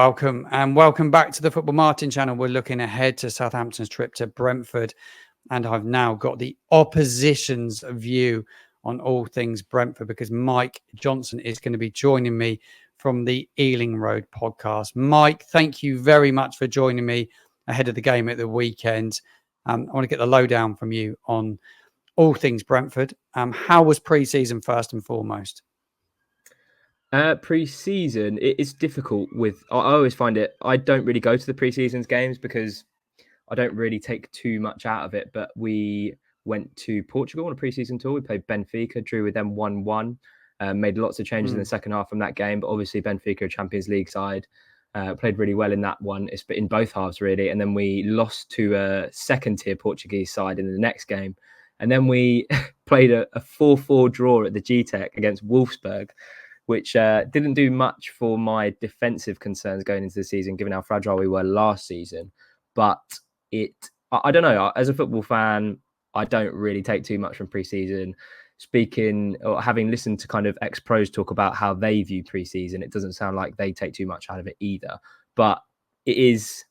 Welcome back to the Football Martin channel. We're looking ahead to Southampton's trip to Brentford, and I've now got the opposition's view on all things Brentford because Mike Johnson is going to be joining me from the Ealing Road podcast. Mike, thank you very much for joining me ahead of the game at the weekend. I want to get the lowdown from you on all things Brentford. How was pre-season first and foremost? Pre-season, it's difficult I always find it, I don't really go to the pre-seasons games because I don't really take too much out of it, but we went to Portugal on a pre-season tour. We played Benfica, drew with them 1-1, made lots of changes in the second half from that game, but obviously Benfica, a Champions League side, played really well in that one, in both halves really, and then we lost to a second-tier Portuguese side in the next game, and then we played a 4-4 draw at the G-Tech against Wolfsburg, which didn't do much for my defensive concerns going into the season, given how fragile we were last season. But I don't know, as a football fan, I don't really take too much from pre-season. Speaking or having listened to kind of ex-pros talk about how they view pre-season, it doesn't sound like they take too much out of it either. But it is,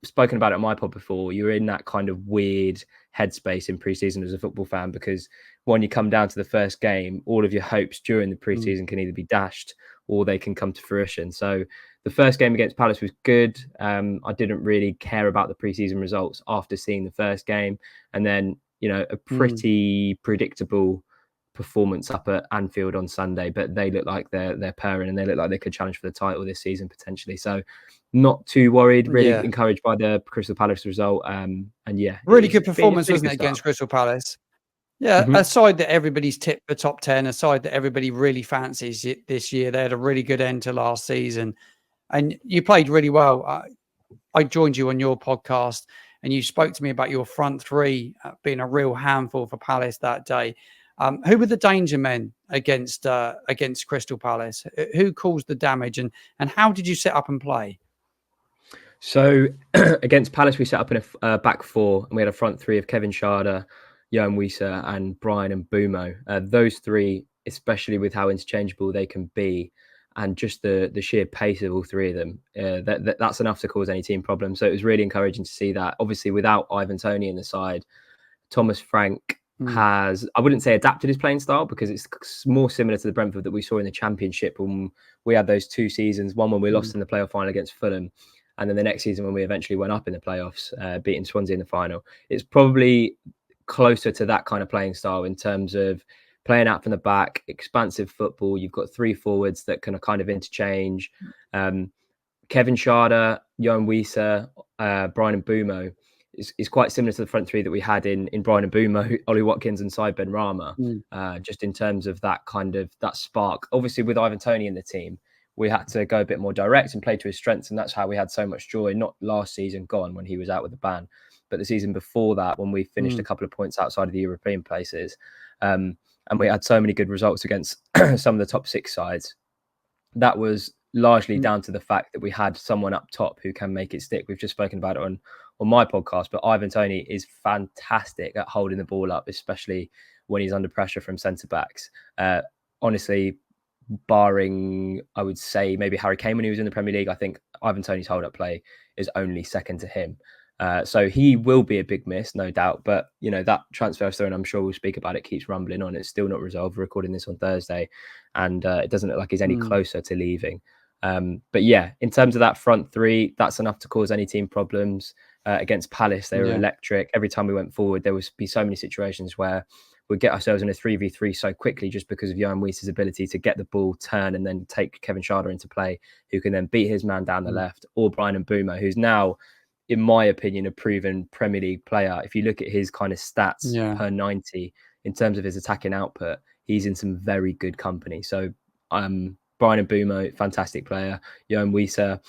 spoken about it on my pod before, you're in that kind of weird headspace in pre-season as a football fan because when you come down to the first game, all of your hopes during the pre-season can either be dashed or they can come to fruition. So the first game against Palace was good. I didn't really care about the pre-season results after seeing the first game, and then a pretty predictable performance up at Anfield on Sunday, but they look like they're purring and they look like they could challenge for the title this season potentially. So not too worried, really encouraged by the Crystal Palace result. Really good performance, wasn't it, against Crystal Palace? Yeah, a side that everybody's tipped for top 10, a side that everybody really fancies this year. They had a really good end to last season and you played really well. I joined you on your podcast and you spoke to me about your front three being a real handful for Palace that day. Who were the danger men against Crystal Palace? Who caused the damage and how did you set up and play? So against Palace, we set up in a back four and we had a front three of Kevin Schade, Johan Wieser and Brian Mbeumo. Those three, especially with how interchangeable they can be and just the sheer pace of all three of them, that's enough to cause any team problems. So it was really encouraging to see that. Obviously, without Ivan Toney in the side, Thomas Frank has, I wouldn't say adapted his playing style because it's more similar to the Brentford that we saw in the Championship when we had those 2 seasons, one when we lost in the playoff final against Fulham, and then the next season when we eventually went up in the playoffs, beating Swansea in the final. It's probably closer to that kind of playing style in terms of playing out from the back, expansive football. You've got 3 forwards that can kind of interchange. Kevin Schade, Johan Wieser, Brian Mbeumo is quite similar to the front three that we had in Brian Mbeumo, Ollie Watkins and Said Benrahma, just in terms of that kind of that spark. Obviously with Ivan Toney in the team, we had to go a bit more direct and play to his strengths. And that's how we had so much joy, not last season gone when he was out with the ban, but the season before that when we finished a couple of points outside of the European places. And we had so many good results against some of the top 6 sides. That was largely down to the fact that we had someone up top who can make it stick. We've just spoken about it on my podcast, but Ivan Toney is fantastic at holding the ball up, especially when he's under pressure from centre-backs. Honestly, barring, I would say, maybe Harry Kane when he was in the Premier League, I think Ivan Toney's hold-up play is only second to him. So he will be a big miss, no doubt. But, that transfer story, and I'm sure we'll speak about it, keeps rumbling on. It's still not resolved. We're recording this on Thursday, and it doesn't look like he's any closer to leaving. But yeah, in terms of that front three, that's enough to cause any team problems. Against Palace, they were electric. Every time we went forward, there would be so many situations where we'd get ourselves in a 3v3 so quickly just because of Johan Wieser's ability to get the ball, turn, and then take Kevin Schade into play, who can then beat his man down the left, or Brian Mbeumo, who's now, in my opinion, a proven Premier League player. If you look at his kind of stats per 90 in terms of his attacking output, he's in some very good company. So Brian Mbeumo, fantastic player. Johan Wieser,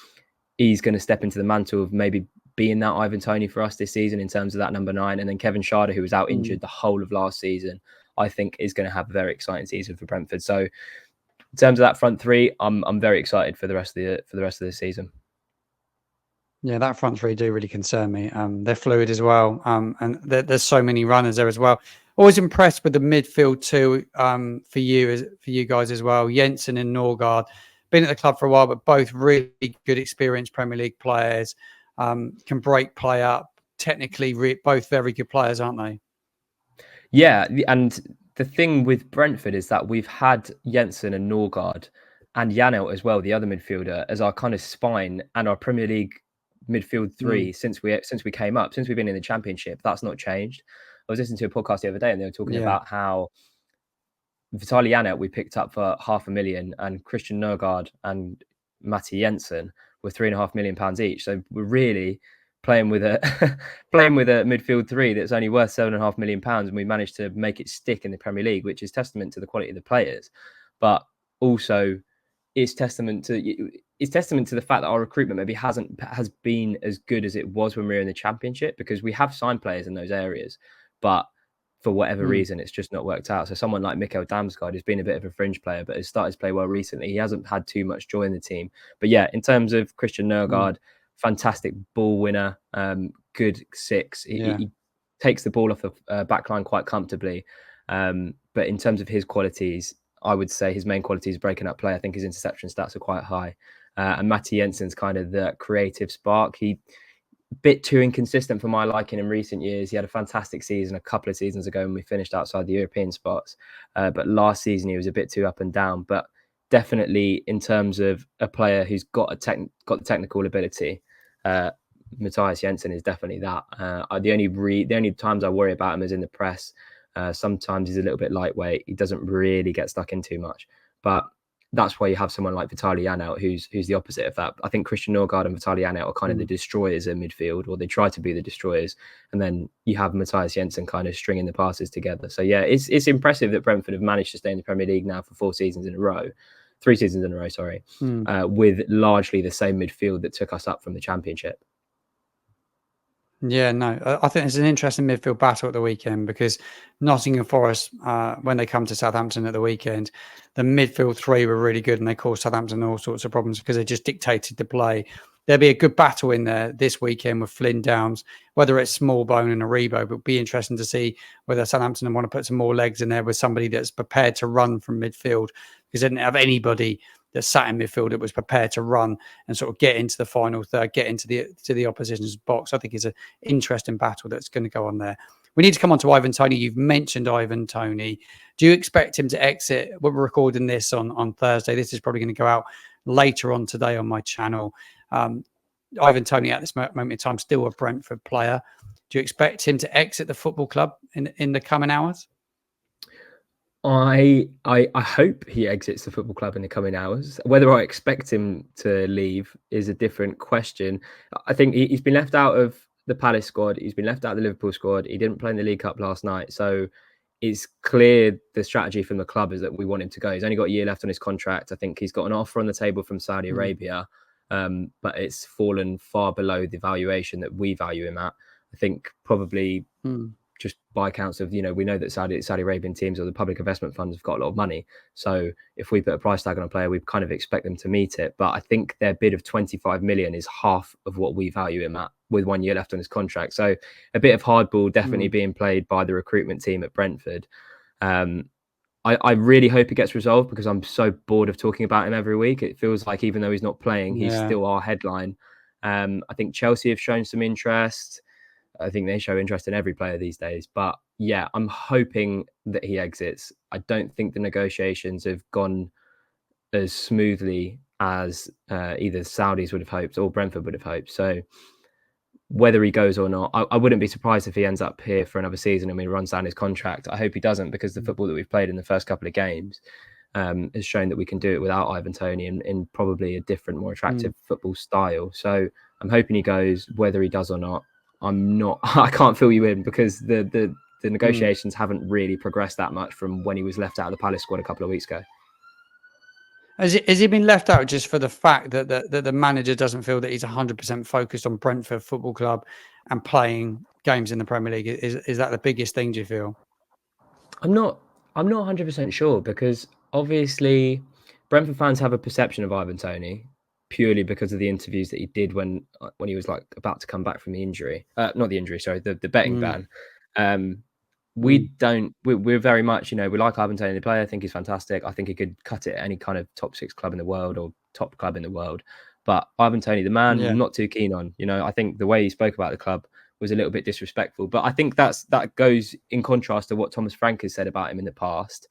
he's going to step into the mantle of maybe being that Ivan Toney for us this season in terms of that number 9. And then Kevin Schade, who was out injured the whole of last season, I think is going to have a very exciting season for Brentford. So in terms of that front three, I'm very excited for the rest of the season. Yeah, that front three do really concern me. They're fluid as well, and there's so many runners there as well. Always impressed with the midfield too. For you guys as well, Jensen and Norgard been at the club for a while, but both really good, experienced Premier League players, can break play up. Technically, both very good players, aren't they? Yeah, and the thing with Brentford is that we've had Jensen and Norgard and Janelt as well, the other midfielder, as our kind of spine and our Premier League midfield three since we came up, since we've been in the Championship. That's not changed. I was listening to a podcast the other day and they were talking about how Vitaly Janelt we picked up for £500,000 and Christian Norgard and Matty Jensen were £3.5 million each. So we're really playing with a midfield three that's only worth £7.5 million, and we managed to make it stick in the Premier League, which is testament to the quality of the players, but also it's testament to the fact that our recruitment maybe has been as good as it was when we were in the Championship, because we have signed players in those areas, but for whatever reason, it's just not worked out. So someone like Mikkel Damsgaard has been a bit of a fringe player, but has started to play well recently. He hasn't had too much joy in the team. But yeah, in terms of Christian Norgard, fantastic ball winner, good six. He takes the ball off the back line quite comfortably. But in terms of his qualities, I would say his main quality is breaking up play. I think his interception stats are quite high. And Matty Jensen's kind of the creative spark. He bit too inconsistent for my liking in recent years. He had a fantastic season a couple of seasons ago when we finished outside the European spots. But last season he was a bit too up and down. But definitely in terms of a player who's got the technical ability, Matthias Jensen is definitely that. The only times I worry about him is in the press. Sometimes he's a little bit lightweight. He doesn't really get stuck in too much. But that's why you have someone like Vitaly Janelt, who's the opposite of that. I think Christian Norgard and Vitaly Janelt are kind of the destroyers in midfield, or they try to be the destroyers. And then you have Matthias Jensen kind of stringing the passes together. So yeah, it's impressive that Brentford have managed to stay in the Premier League now for 3 seasons in a row, with largely the same midfield that took us up from the Championship. Yeah, no, I think it's an interesting midfield battle at the weekend, because Nottingham Forest, when they come to Southampton at the weekend, the midfield three were really good and they caused Southampton all sorts of problems because they just dictated the play. There'll be a good battle in there this weekend with Flynn Downs, whether it's Smallbone and Aribo, but it'll be interesting to see whether Southampton want to put some more legs in there with somebody that's prepared to run from midfield, because they didn't have anybody that sat in midfield that was prepared to run and sort of get into the final third, get into the opposition's box. I think it's an interesting battle that's going to go on there. We need to come on to Ivan Toney. You've mentioned Ivan Toney. Do you expect him to exit? We're recording this on Thursday. This is probably going to go out later on today on my channel. Ivan Toney at this moment in time still a Brentford player. Do you expect him to exit the football club in the coming hours? I hope he exits the football club in the coming hours. Whether I expect him to leave is a different question. I think he's been left out of the Palace squad. He's been left out of the Liverpool squad. He didn't play in the League Cup last night. So it's clear the strategy from the club is that we want him to go. He's only got a year left on his contract. I think he's got an offer on the table from Saudi Arabia, but it's fallen far below the valuation that we value him at. I think probably... just by accounts of, we know that Saudi Arabian teams or the public investment funds have got a lot of money. So if we put a price tag on a player, we kind of expect them to meet it. But I think their bid of 25 million is half of what we value him at, with 1 year left on his contract. So a bit of hardball definitely being played by the recruitment team at Brentford. I really hope it gets resolved, because I'm so bored of talking about him every week. It feels like even though he's not playing, he's still our headline. I think Chelsea have shown some interest. I think they show interest in every player these days. But yeah, I'm hoping that he exits. I don't think the negotiations have gone as smoothly as either Saudis would have hoped or Brentford would have hoped. So whether he goes or not, I wouldn't be surprised if he ends up here for another season and he runs down his contract. I hope he doesn't, because the football that we've played in the first couple of games has shown that we can do it without Ivan Toney in probably a different, more attractive football style. So I'm hoping he goes. Whether he does or not, I can't fill you in, because the negotiations haven't really progressed that much from when he was left out of the Palace squad a couple of weeks ago. Has he been left out just for the fact that the manager doesn't feel that he's 100% focused on Brentford Football Club and playing games in the Premier League? Is that the biggest thing, do you feel? I'm not 100% sure, because obviously Brentford fans have a perception of Ivan Toney purely because of the interviews that he did when he was like about to come back from the injury. Not the injury, sorry, the betting ban. We're very much, we like Ivan Toney, the player. I think he's fantastic. I think he could cut it at any kind of top 6 club in the world, or top club in the world. But Ivan Toney, the man, Yeah. I'm not too keen on. I think the way he spoke about the club was a little bit disrespectful. But I think that goes in contrast to what Thomas Frank has said about him in the past.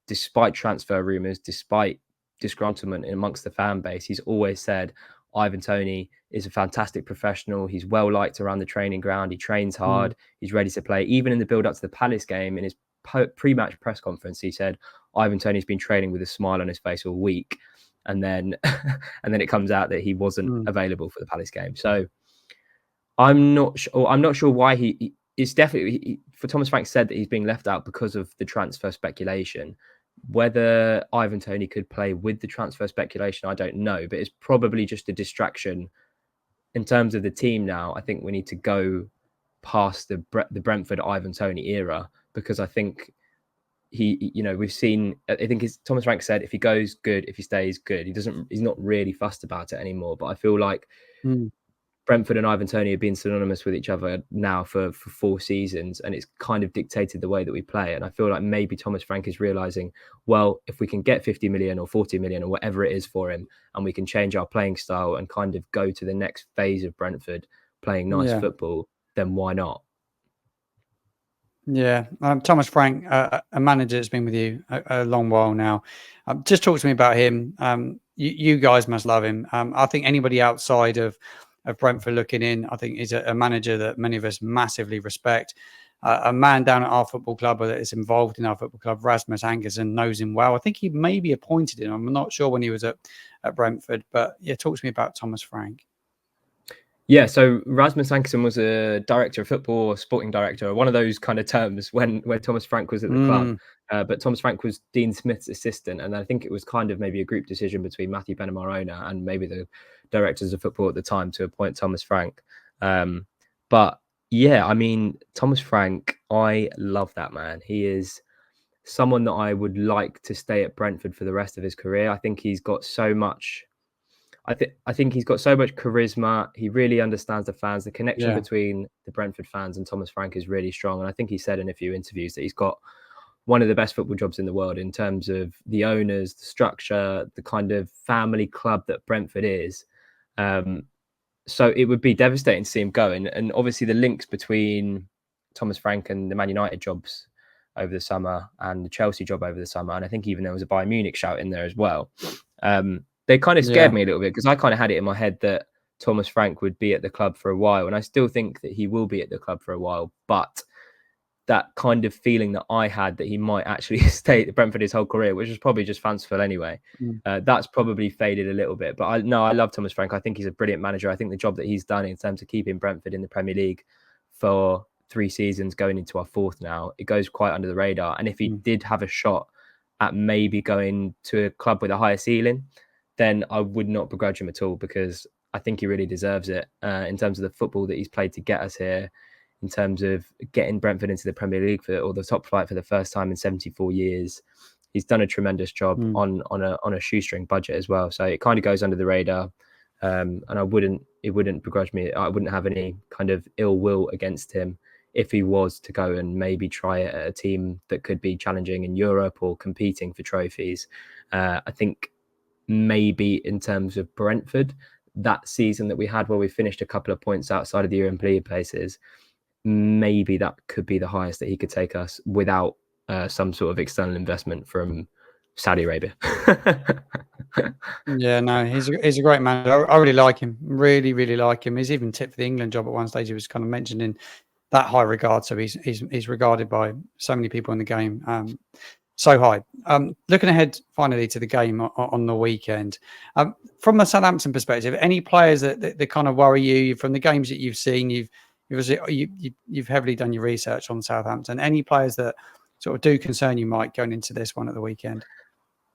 Despite transfer rumours, despite disgruntlement amongst the fan base, he's always said Ivan Toney is a fantastic professional. He's well liked around the training ground. He trains hard. He's ready to play. Even in the build up to the Palace game, in his pre-match press conference, he said Ivan Toney's been training with a smile on his face all week. And then it comes out that he wasn't available for the Palace game. So I'm not sure why he is definitely, for Thomas Frank said that he's being left out because of the transfer speculation. Whether Ivan Toney could play with the transfer speculation, I don't know, but it's probably just a distraction in terms of the team now. I think we need to go past the Brentford Ivan Toney era, because I think we've seen, I think Thomas Frank said, if he goes, good. If he stays, good. He's not really fussed about it anymore. But I feel like Brentford and Ivan Toney have been synonymous with each other now for 4 seasons, and it's kind of dictated the way that we play. And I feel like maybe Thomas Frank is realizing, well, if we can get 50 million or 40 million or whatever it is for him, and we can change our playing style and kind of go to the next phase of Brentford playing nice football, then why not? Yeah, Thomas Frank, a manager that's been with you a long while now. Just talk to me about him. You guys must love him. I think anybody outside of Brentford looking in, I think is a manager that many of us massively respect. A man down at our football club that is involved in our football club, Rasmus Ankersen, knows him well. I think he maybe appointed him. I'm not sure when he was at Brentford, but yeah, talk to me about Thomas Frank. Yeah, so Rasmus Ankersen was a director of football, or sporting director, one of those kind of terms when Thomas Frank was at the club. But Thomas Frank was Dean Smith's assistant, and I think it was kind of maybe a group decision between Matthew Benamarona and maybe the directors of football at the time to appoint Thomas Frank. But yeah, I mean, Thomas Frank, I love that man. He is someone that I would like to stay at Brentford for the rest of his career. I think he's got so much... I think he's got so much charisma. He really understands the fans. The connection between the Brentford fans and Thomas Frank is really strong. And I think he said in a few interviews that he's got one of the best football jobs in the world in terms of the owners, the structure, the kind of family club that Brentford is. So it would be devastating to see him go. And obviously the links between Thomas Frank and the Man United jobs over the summer and the Chelsea job over the summer. And I think even there was a Bayern Munich shout in there as well. They kind of scared me a little bit, because I kind of had it in my head that Thomas Frank would be at the club for a while. And I still think that he will be at the club for a while. But that kind of feeling that I had that he might actually stay at Brentford his whole career, which was probably just fanciful anyway, that's probably faded a little bit. But I love Thomas Frank. I think he's a brilliant manager. I think the job that he's done in terms of keeping Brentford in the Premier League for 3 seasons, going into our 4th now, it goes quite under the radar. And if he did have a shot at maybe going to a club with a higher ceiling, then I would not begrudge him at all, because I think he really deserves it in terms of the football that he's played to get us here, in terms of getting Brentford into the Premier League or the top flight for the first time in 74 years. He's done a tremendous job on a shoestring budget as well. So it kind of goes under the radar. And it wouldn't begrudge me. I wouldn't have any kind of ill will against him if he was to go and maybe try it at a team that could be challenging in Europe or competing for trophies. I think maybe in terms of Brentford, that season that we had where we finished a couple of points outside of the European League places, maybe that could be the highest that he could take us without some sort of external investment from Saudi Arabia. Yeah, no, he's a great man. I really like him. Really, really like him. He's even tipped for the England job at one stage. He was kind of mentioned in that high regard. So he's regarded by so many people in the game. So high. Looking ahead finally to the game on the weekend, from a Southampton perspective, any players that kind of worry you from the games that you've seen? You've heavily done your research on Southampton. Any players that sort of do concern you, Mike, going into this one at the weekend?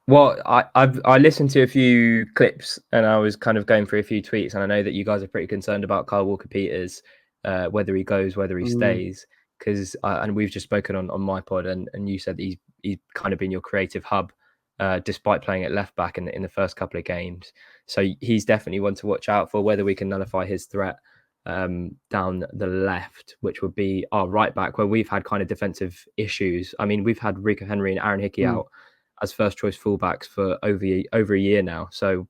Well, I listened to a few clips and I was kind of going through a few tweets, and I know that you guys are pretty concerned about Kyle Walker-Peters, whether he goes, whether he stays, because and we've just spoken on my pod, and you said that he's kind of been your creative hub, despite playing at left back in the first couple of games. So he's definitely one to watch out for, whether we can nullify his threat down the left, which would be our right back, where we've had kind of defensive issues. I mean, we've had Rico Henry and Aaron Hickey out, as first choice fullbacks for over a year now. So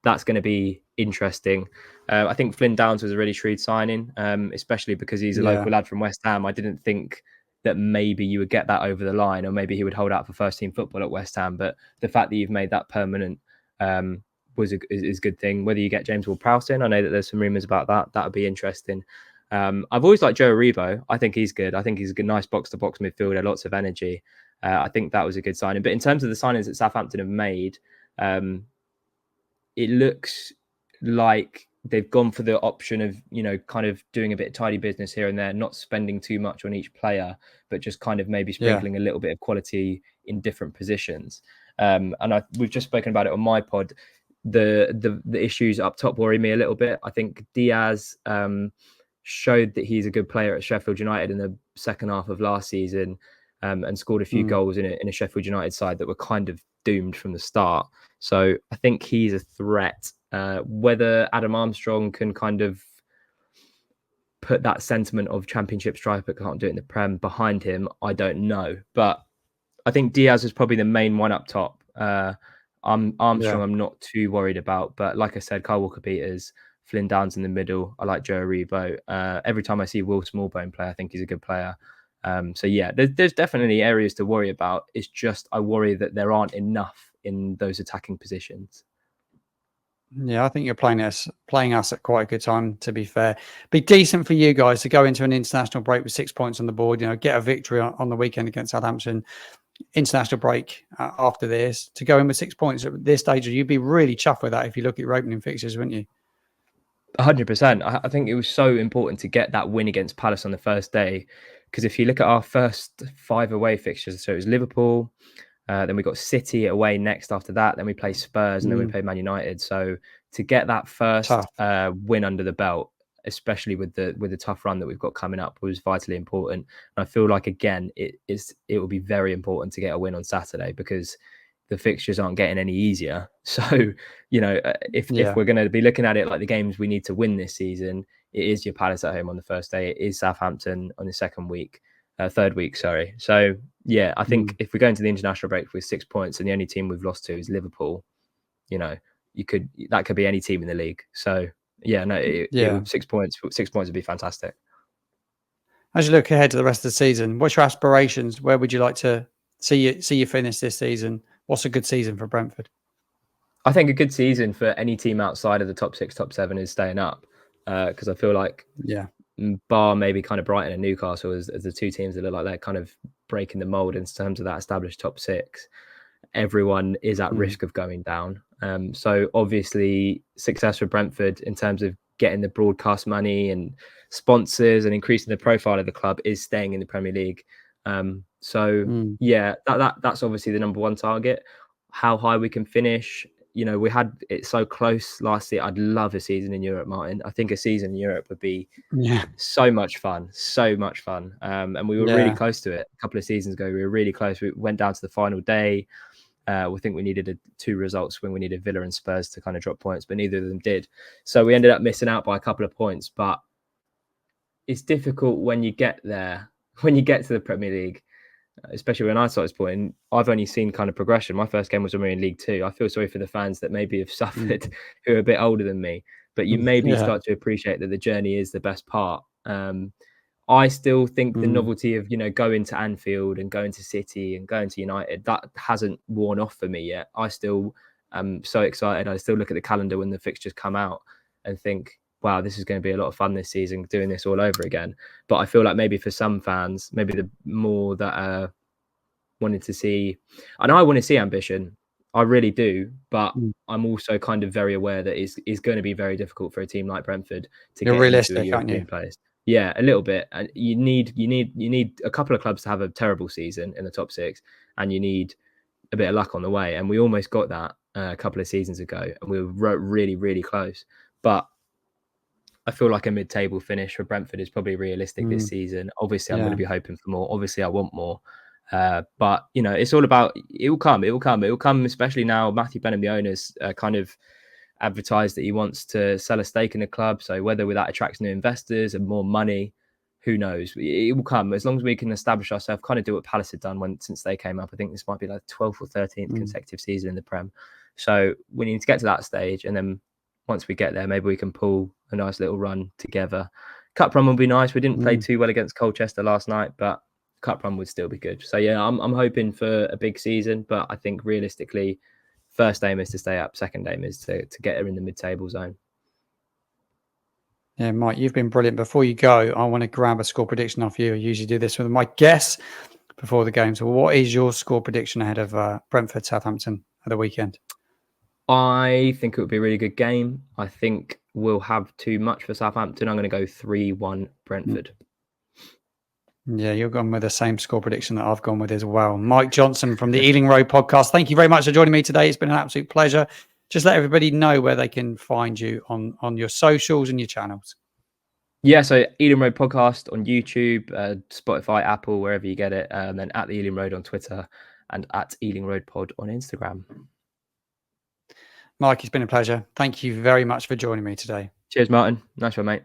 that's going to be interesting. I think Flynn Downs was a really shrewd signing, especially because he's a local lad from West Ham. I didn't think that maybe you would get that over the line, or maybe he would hold out for first team football at West Ham. But the fact that you've made that permanent is a good thing. Whether you get James Ward-Prowse in, I know that there's some rumours about that. That would be interesting. I've always liked Joe Aribo. I think he's good. I think he's a good, nice box-to-box midfielder, lots of energy. I think that was a good signing. But in terms of the signings that Southampton have made, it looks like they've gone for the option of, kind of doing a bit of tidy business here and there, not spending too much on each player, but just kind of maybe sprinkling a little bit of quality in different positions. And we've just spoken about it on my pod. The issues up top worry me a little bit. I think Diaz showed that he's a good player at Sheffield United in the second half of last season, and scored a few goals in a Sheffield United side that were kind of doomed from the start. So I think he's a threat. Whether Adam Armstrong can kind of put that sentiment of championship striker can't do it in the Prem behind him, I don't know. But I think Diaz is probably the main one up top. Armstrong, I'm not too worried about. But like I said, Kyle Walker-Peters, Flynn Downs in the middle. I like Joe Aribo. Every time I see Will Smallbone play, I think he's a good player. So yeah, there's definitely areas to worry about. It's just I worry that there aren't enough in those attacking positions. Yeah, I think you're playing us at quite a good time, to be fair. Be decent for you guys to go into an international break with 6 points on the board, get a victory on the weekend against Southampton, international break after this, to go in with 6 points at this stage. You'd be really chuffed with that if you look at your opening fixtures, wouldn't you? 100%. I think it was so important to get that win against Palace on the first day, because if you look at our first 5 away fixtures, so it was Liverpool, then we got City away next after that, then we play Spurs, and then we play Man United. So to get that first win under the belt, especially with the tough run that we've got coming up, was vitally important. And I feel like, again, it will be very important to get a win on Saturday, because the fixtures aren't getting any easier. So, if we're going to be looking at it like the games we need to win this season, it is your Palace at home on the first day. It is Southampton on the third week. Sorry. So yeah, I think if we go into the international break with 6 points and the only team we've lost to is Liverpool, that could be any team in the league. So yeah, no, 6 points would be fantastic. As you look ahead to the rest of the season, what's your aspirations? Where would you like to see you finish this season? What's a good season for Brentford? I think a good season for any team outside of the top 6, top 7 is staying up, because I feel like bar maybe kind of Brighton and Newcastle as the two teams that look like they're kind of breaking the mold in terms of that established top 6. Everyone is at risk of going down. So obviously success for Brentford in terms of getting the broadcast money and sponsors and increasing the profile of the club is staying in the Premier League. Yeah, that's obviously the number one target. How high we can finish, we had it so close last year. I'd love a season in Europe, Martin. I think a season in Europe would be so much fun. And we were really close to it a couple of seasons ago. We were really close. We went down to the final day. We think we needed 2 results when we needed Villa and Spurs to kind of drop points, but neither of them did. So we ended up missing out by a couple of points. But it's difficult when you get there, when you get to the Premier League, especially when I started supporting. I've only seen kind of progression. My first game was when we were in League 2. I feel sorry for the fans that maybe have suffered who are a bit older than me, but you maybe start to appreciate that the journey is the best part. I still think the novelty of, going to Anfield and going to City and going to United, that hasn't worn off for me yet. I still am so excited. I still look at the calendar when the fixtures come out and think, wow, this is going to be a lot of fun this season, doing this all over again. But I feel like maybe for some fans, maybe the more that wanted to see, and I want to see ambition, I really do, but I'm also kind of very aware that it's going to be very difficult for a team like Brentford to get into a European place. Yeah, a little bit. And you need a couple of clubs to have a terrible season in the top 6, and you need a bit of luck on the way. And we almost got that a couple of seasons ago, and we were really, really close. But I feel like a mid-table finish for Brentford is probably realistic this season. Obviously, I'm going to be hoping for more. Obviously, I want more. But, it's all about, it will come, especially now Matthew Benham, the owner's kind of advertised that he wants to sell a stake in the club. So whether that attracts new investors and more money, who knows? It will come as long as we can establish ourselves, kind of do what Palace had done since they came up. I think this might be like 12th or 13th consecutive season in the Prem. So we need to get to that stage, and then once we get there, maybe we can pull a nice little run together. Cup run will be nice. We didn't play too well against Colchester last night, but cup run would still be good. So yeah, I'm hoping for a big season, but I think realistically, first aim is to stay up. Second aim is to get her in the mid-table zone. Yeah, Mike, you've been brilliant. Before you go, I want to grab a score prediction off you. I usually do this with my guests before the game. So what is your score prediction ahead of Brentford Southampton at the weekend? I think it would be a really good game. I think we'll have too much for Southampton. I'm going to go 3-1 Brentford. Yeah, you're gone with the same score prediction that I've gone with as well. Mike Johnson from the Ealing Road podcast. Thank you very much for joining me today. It's been an absolute pleasure. Just let everybody know where they can find you on your socials and your channels. Yeah, so Ealing Road podcast on YouTube, Spotify, Apple, wherever you get it. And then at the Ealing Road on Twitter and at Ealing Road Pod on Instagram. Mike, it's been a pleasure. Thank you very much for joining me today. Cheers, Martin. Nice one, mate.